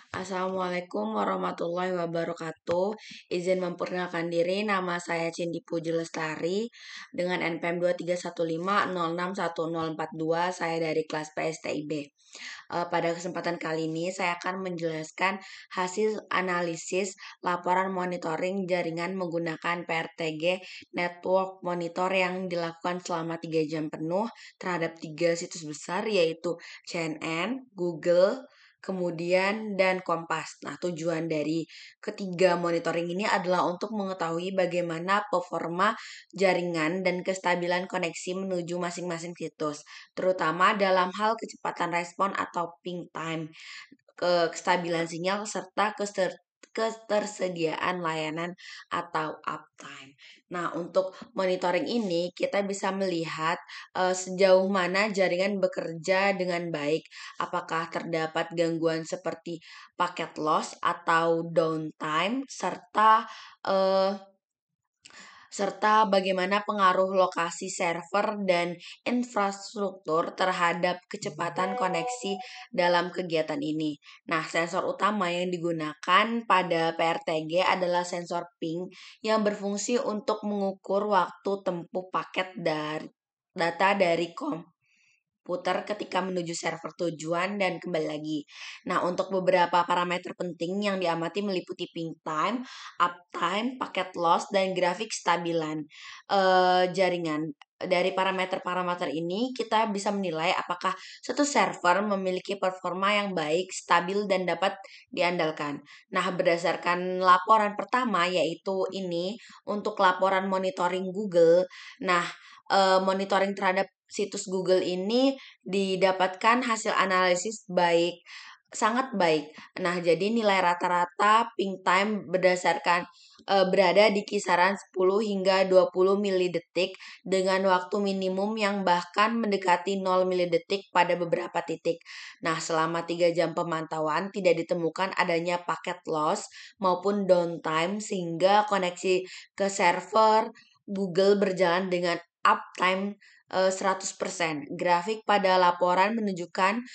Assalamualaikum warahmatullahi wabarakatuh. Izin memperkenalkan diri, nama saya Cindy Puji Lestari dengan NPM 23150610042. Saya dari kelas PSTIB. Pada kesempatan kali ini saya akan menjelaskan hasil analisis laporan monitoring jaringan menggunakan PRTG Network Monitor yang dilakukan selama 3 jam penuh terhadap 3 situs besar, yaitu CNN, Google, kemudian dan Kompas. Nah, tujuan dari ketiga monitoring ini adalah untuk mengetahui bagaimana performa jaringan dan kestabilan koneksi menuju masing-masing situs, terutama dalam hal kecepatan respon atau ping time, kestabilan sinyal, serta ketersediaan layanan atau uptime. Nah, untuk monitoring ini kita bisa melihat sejauh mana jaringan bekerja dengan baik, apakah terdapat gangguan seperti paket loss atau downtime, serta bagaimana pengaruh lokasi server dan infrastruktur terhadap kecepatan koneksi dalam kegiatan ini. Nah, sensor utama yang digunakan pada PRTG adalah sensor ping yang berfungsi untuk mengukur waktu tempuh paket dari data dari putar ketika menuju server tujuan dan kembali lagi. Nah, untuk beberapa parameter penting yang diamati meliputi ping time, uptime, packet loss, dan grafik stabilan jaringan. Dari parameter-parameter ini kita bisa menilai apakah suatu server memiliki performa yang baik, stabil, dan dapat diandalkan. Nah, berdasarkan laporan pertama, yaitu ini untuk laporan monitoring Google. Nah, monitoring terhadap situs Google ini didapatkan hasil analisis baik, sangat baik. Nah, jadi nilai rata-rata ping time berada di kisaran 10 hingga 20 milidetik dengan waktu minimum yang bahkan mendekati 0 milidetik pada beberapa titik. Nah, selama 3 jam pemantauan tidak ditemukan adanya paket loss maupun downtime sehingga koneksi ke server Google berjalan dengan uptime 100%. Grafik pada laporan menunjukkan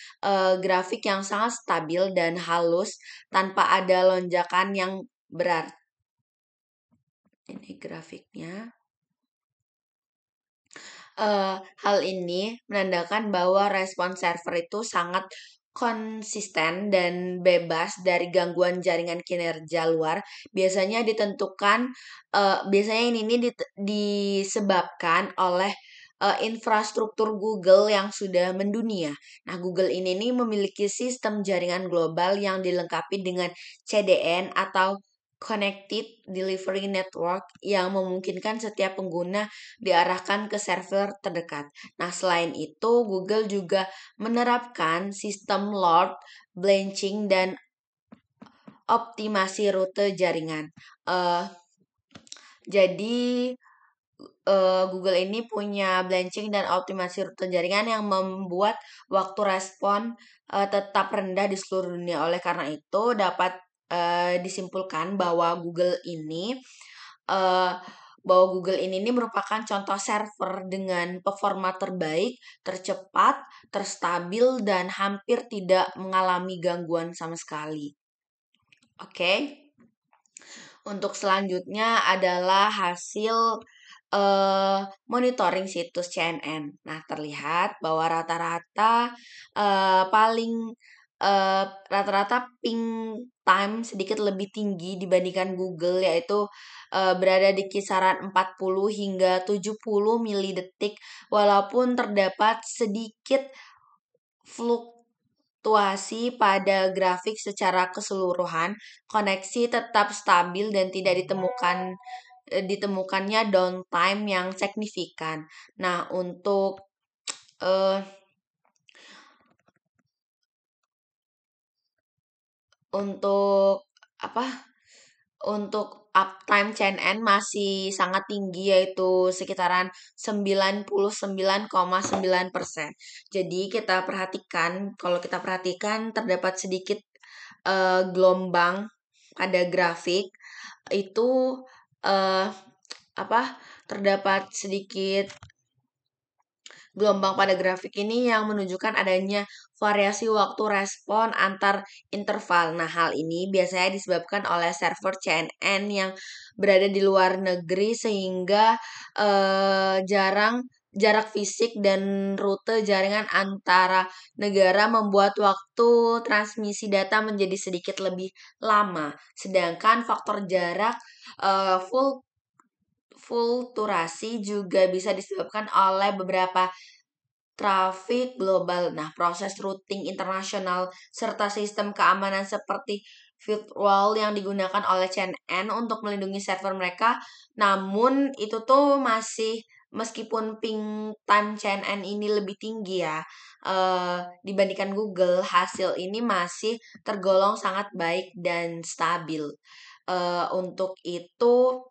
grafik yang sangat stabil dan halus tanpa ada lonjakan yang berarti. Ini grafiknya. Hal ini menandakan bahwa respon server itu sangat konsisten dan bebas dari gangguan jaringan kinerja luar. Biasanya ini disebabkan oleh infrastruktur Google yang sudah mendunia. Nah, Google ini memiliki sistem jaringan global yang dilengkapi dengan CDN atau Connected Delivery Network yang memungkinkan setiap pengguna diarahkan ke server terdekat. Nah, selain itu, Google juga menerapkan sistem load balancing dan optimasi rute jaringan. Jadi Google ini punya balancing dan optimasi rute jaringan yang membuat waktu respon tetap rendah di seluruh dunia. Oleh karena itu, dapat disimpulkan bahwa uh, Google ini merupakan contoh server dengan performa terbaik, tercepat, terstabil, dan hampir tidak mengalami gangguan sama sekali. Oke. Untuk selanjutnya adalah hasil monitoring situs CNN. Nah, terlihat bahwa rata-rata ping time sedikit lebih tinggi dibandingkan Google, yaitu berada di kisaran 40 hingga 70 milidetik, walaupun terdapat sedikit fluktuasi pada grafik. Secara keseluruhan, koneksi tetap stabil dan tidak ditemukannya downtime yang signifikan. Nah, uh, untuk uptime CNN masih sangat tinggi, yaitu sekitaran 99,9%. Jadi kalau kita perhatikan terdapat sedikit gelombang pada grafik itu, terdapat sedikit gelombang pada grafik ini yang menunjukkan adanya variasi waktu respon antar interval. Nah, hal ini biasanya disebabkan oleh server CNN yang berada di luar negeri sehingga jarak fisik dan rute jaringan antara negara membuat waktu transmisi data menjadi sedikit lebih lama. Sedangkan faktor jarak fulturasi juga bisa disebabkan oleh beberapa trafik global. Nah, proses routing internasional serta sistem keamanan seperti firewall yang digunakan oleh CNN untuk melindungi server mereka. Namun itu tuh masih meskipun ping time CNN ini lebih tinggi ya dibandingkan Google, hasil ini masih tergolong sangat baik dan stabil. Untuk itu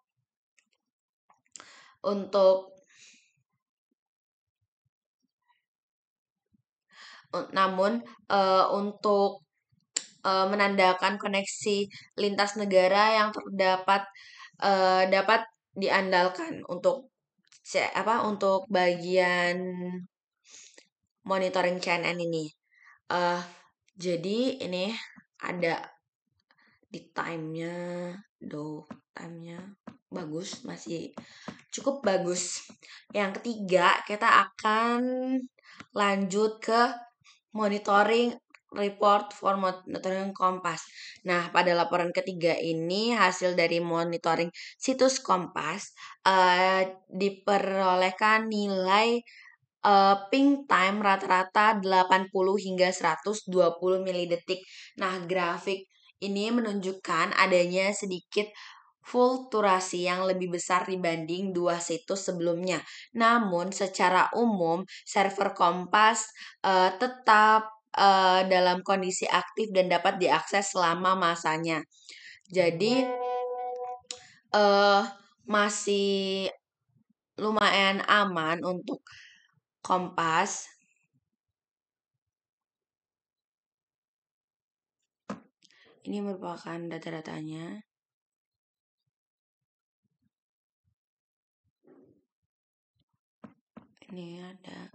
untuk namun untuk menandakan koneksi lintas negara yang terdapat dapat diandalkan untuk untuk bagian monitoring CNN ini. Jadi ini ada di timenya bagus, masih cukup bagus. Yang ketiga, kita akan lanjut ke monitoring report for monitoring Kompas. Nah, pada laporan ketiga ini hasil dari monitoring situs Kompas diperolehkan nilai ping time rata-rata 80 hingga 120 milidetik. Nah, grafik ini menunjukkan adanya sedikit fulturasi yang lebih besar dibanding dua situs sebelumnya. Namun, secara umum, server Kompas tetap dalam kondisi aktif dan dapat diakses selama masanya. Jadi, masih lumayan aman untuk Kompas. Ini merupakan data-datanya. Ini ada.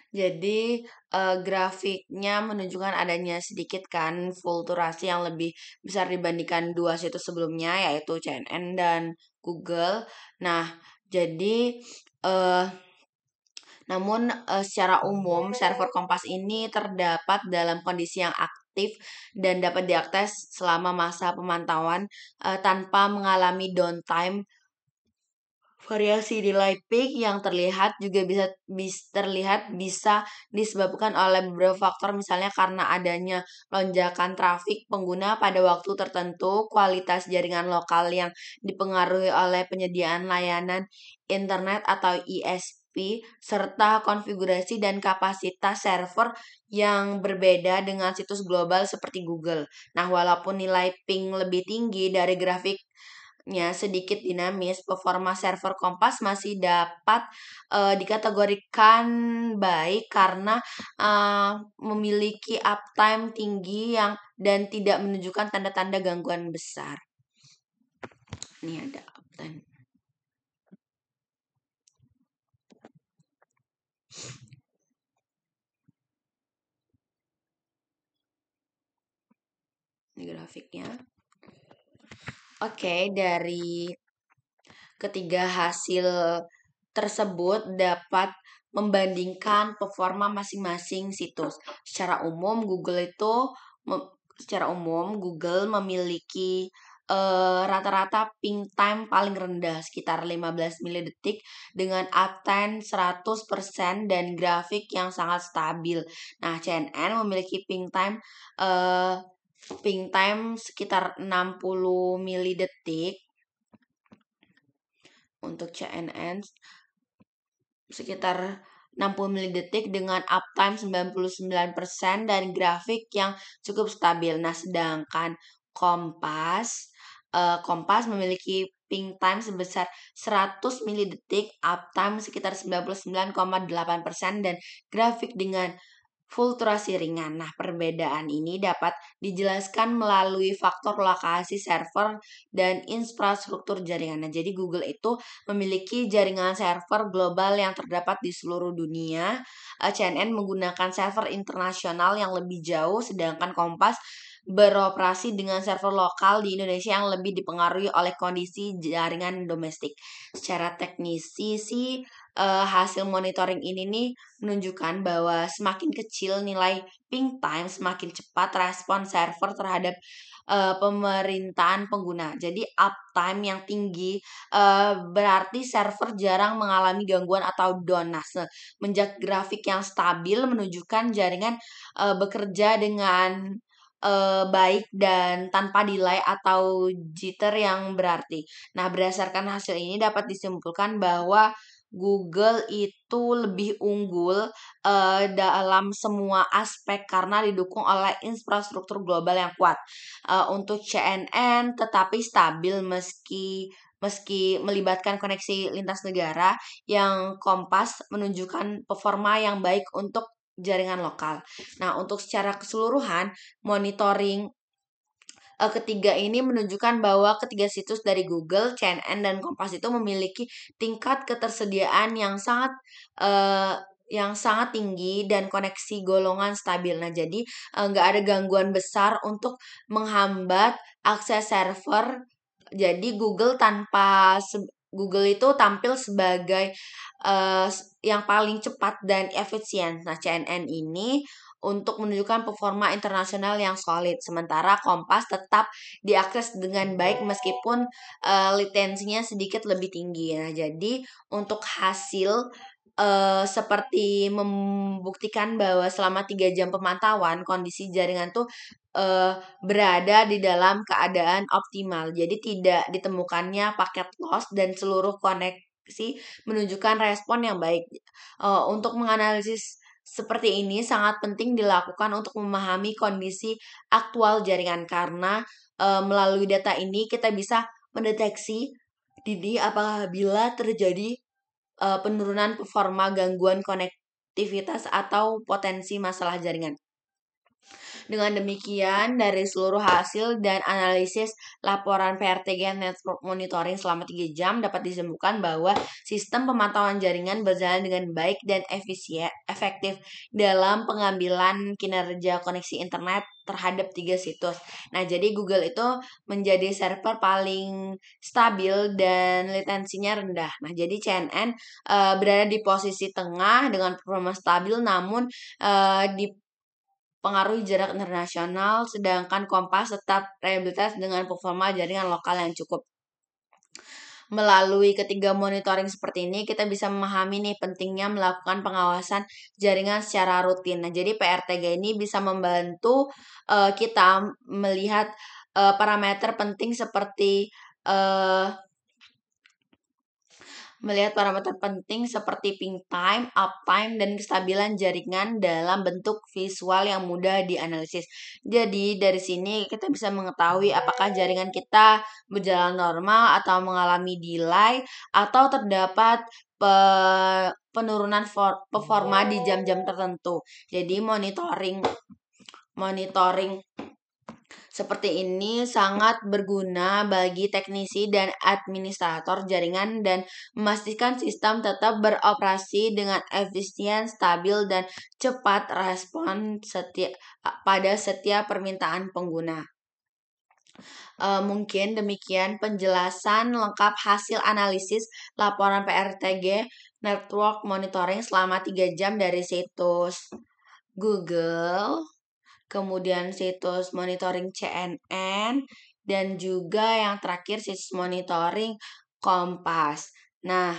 Jadi grafiknya menunjukkan adanya sedikit kan fulturasi yang lebih besar dibandingkan dua situs sebelumnya yaitu CNN dan Google. Nah, jadi namun secara umum server Kompas ini terdapat dalam kondisi yang aktif dan dapat diakses selama masa pemantauan tanpa mengalami downtime. Variasi nilai peak yang terlihat juga bisa disebabkan oleh beberapa faktor, misalnya karena adanya lonjakan trafik pengguna pada waktu tertentu, kualitas jaringan lokal yang dipengaruhi oleh penyediaan layanan internet atau ISP, serta konfigurasi dan kapasitas server yang berbeda dengan situs global seperti Google. Nah, walaupun nilai ping lebih tinggi dari grafik sedikit dinamis, performa server Kompas masih dapat dikategorikan baik karena memiliki uptime tinggi dan tidak menunjukkan tanda-tanda gangguan besar. Ini ada uptime. Ini grafiknya. Oke, dari ketiga hasil tersebut dapat membandingkan performa masing-masing situs. Secara umum Google memiliki rata-rata ping time paling rendah sekitar 15 milidetik dengan uptime 100% dan grafik yang sangat stabil. Nah, CNN memiliki ping time sekitar 60 milidetik. Untuk CNN sekitar 60 milidetik dengan uptime 99% dan grafik yang cukup stabil. Nah, sedangkan Kompas memiliki ping time sebesar 100 milidetik, uptime sekitar 99,8% dan grafik dengan fluktuasi ringan. Nah, perbedaan ini dapat dijelaskan melalui faktor lokasi server dan infrastruktur jaringan. Nah, jadi Google itu memiliki jaringan server global yang terdapat di seluruh dunia. CNN menggunakan server internasional yang lebih jauh, sedangkan Kompas beroperasi dengan server lokal di Indonesia yang lebih dipengaruhi oleh kondisi jaringan domestik. Secara teknisi sih hasil monitoring ini nih menunjukkan bahwa semakin kecil nilai ping time, semakin cepat respon server terhadap pemerintahan pengguna. Jadi uptime yang tinggi berarti server jarang mengalami gangguan atau down. Nah, semenjak grafik yang stabil menunjukkan jaringan bekerja dengan baik dan tanpa delay atau jitter yang berarti. Nah, berdasarkan hasil ini dapat disimpulkan bahwa Google itu lebih unggul dalam semua aspek karena didukung oleh infrastruktur global yang kuat. Untuk CNN tetapi stabil meski melibatkan koneksi lintas negara, yang Kompas menunjukkan performa yang baik untuk jaringan lokal. Nah, untuk secara keseluruhan monitoring ketiga ini menunjukkan bahwa ketiga situs dari Google, CNN, dan Kompas itu memiliki tingkat ketersediaan yang sangat tinggi dan koneksi golongan stabil. Nah, jadi nggak ada gangguan besar untuk menghambat akses server. Jadi Google itu tampil sebagai yang paling cepat dan efisien. Nah, CNN ini untuk menunjukkan performa internasional yang solid. Sementara Kompas tetap diakses dengan baik meskipun latensinya sedikit lebih tinggi. Nah, jadi untuk hasil seperti membuktikan bahwa selama 3 jam pemantauan kondisi jaringan tuh berada di dalam keadaan optimal. Jadi tidak ditemukannya paket loss dan seluruh koneksi menunjukkan respon yang baik. Untuk menganalisis seperti ini sangat penting dilakukan untuk memahami kondisi aktual jaringan karena melalui data ini kita bisa mendeteksi dini apabila terjadi penurunan performa, gangguan konektivitas atau potensi masalah jaringan. Dengan demikian, dari seluruh hasil dan analisis laporan PRTG Network Monitoring selama 3 jam dapat disimpulkan bahwa sistem pemantauan jaringan berjalan dengan baik dan efektif dalam pengambilan kinerja koneksi internet terhadap 3 situs. Nah, jadi Google itu menjadi server paling stabil dan latensinya rendah. Nah, jadi CNN berada di posisi tengah dengan performa stabil namun di pengaruhi jarak internasional, sedangkan Kompas tetap reliabilitas dengan performa jaringan lokal yang cukup. Melalui ketiga monitoring seperti ini, kita bisa memahami nih pentingnya melakukan pengawasan jaringan secara rutin. Nah, jadi PRTG ini bisa membantu kita melihat parameter penting seperti ping time, uptime, dan kestabilan jaringan dalam bentuk visual yang mudah dianalisis. Jadi dari sini kita bisa mengetahui apakah jaringan kita berjalan normal atau mengalami delay atau terdapat penurunan performa di jam-jam tertentu. Jadi monitoring seperti ini sangat berguna bagi teknisi dan administrator jaringan dan memastikan sistem tetap beroperasi dengan efisien, stabil, dan cepat respon pada setiap permintaan pengguna. Mungkin demikian penjelasan lengkap hasil analisis laporan PRTG Network Monitoring selama 3 jam dari situs Google, kemudian situs monitoring CNN, dan juga yang terakhir situs monitoring Kompas. Nah,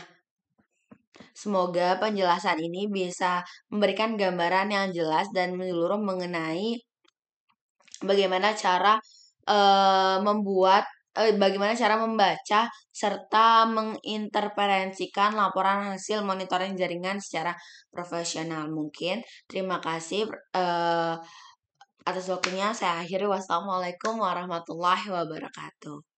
semoga penjelasan ini bisa memberikan gambaran yang jelas dan menyeluruh mengenai bagaimana cara bagaimana cara membaca serta menginterferensikan laporan hasil monitoring jaringan secara profesional. Mungkin terima kasih atas waktunya. Saya akhiri. Wassalamualaikum warahmatullahi wabarakatuh.